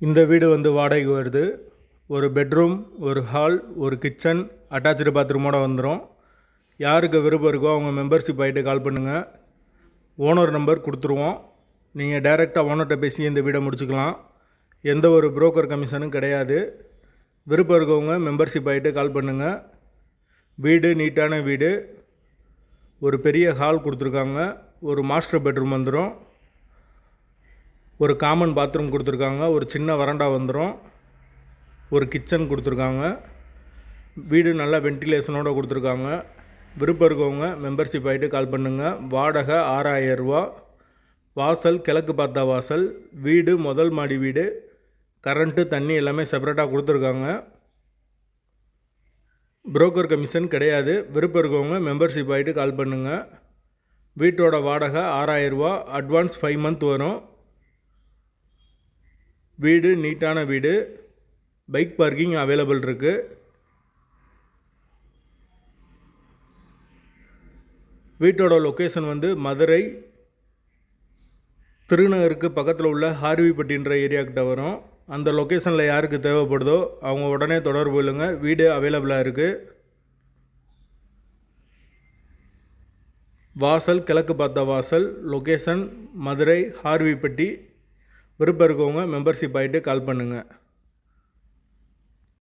இந்த வீடு வந்து வாடகைக்கு வருது. ஒரு பெட்ரூம், ஒரு ஹால், ஒரு கிச்சன், அட்டாச்டு பாத்ரூமோடு வந்துடும். யாருக்கு விருப்பம் இருக்கோ அவங்க மெம்பர்ஷிப் ஆகிட்டு கால் பண்ணுங்கள். ஓனர் நம்பர் கொடுத்துருவோம். நீங்கள் டைரெக்டாக ஓனர்கிட்ட பேசி இந்த வீடை முடிச்சுக்கலாம். எந்த ஒரு புரோக்கர் கமிஷனும் கிடையாது. விருப்பம் இருக்கவங்க மெம்பர்ஷிப் ஆகிட்டு கால் பண்ணுங்கள். வீடு நீட்டான வீடு. ஒரு பெரிய ஹால் கொடுத்துருக்காங்க. ஒரு மாஸ்டர் பெட்ரூம் வந்துடும். ஒரு காமன் பாத்ரூம் கொடுத்துருக்காங்க. ஒரு சின்ன வராண்டா வந்துடும். ஒரு கிச்சன் கொடுத்துருக்காங்க. வீடு நல்லா வென்டிலேஷனோடு கொடுத்துருக்காங்க. விருப்பம் இருக்கவங்க மெம்பர்ஷிப் ஆகிட்டு கால் பண்ணுங்கள். வாடகை 6000 ரூபா. வாசல் கிழக்கு பார்த்தா வாசல். வீடு முதல் மாடி வீடு. கரண்ட்டு தண்ணி எல்லாமே செப்பரேட்டாக கொடுத்துருக்காங்க. புரோக்கர் கமிஷன் கிடையாது. விருப்பம் இருக்கவங்க மெம்பர்ஷிப் ஆகிட்டு கால் பண்ணுங்கள். வீட்டோட வாடகை 6000 ரூபா. அட்வான்ஸ் 5 மந்த் வரும். வீடு நீட்டான வீடு. பைக் பார்க்கிங் அவைலபிள் இருக்குது. வீட்டோட லொக்கேஷன் வந்து மதுரை திருநகருக்கு பக்கத்தில் உள்ள ஹார்விப்பட்டின்ற ஏரியாக்கிட்ட வரும். அந்த லொக்கேஷனில் யாருக்கு தேவைப்படுதோ அவங்க உடனே தொடர்பு கொள்ளுங்க. வீடு அவைலபிளாக இருக்குது. வாசல் கிழக்கு பார்த்த வாசல். லொக்கேஷன் மதுரை ஹார்விப்பட்டி. விருப்பம் இருக்கவங்க மெம்பர்ஷிப் ஆகிட்டு கால் பண்ணுங்கள்.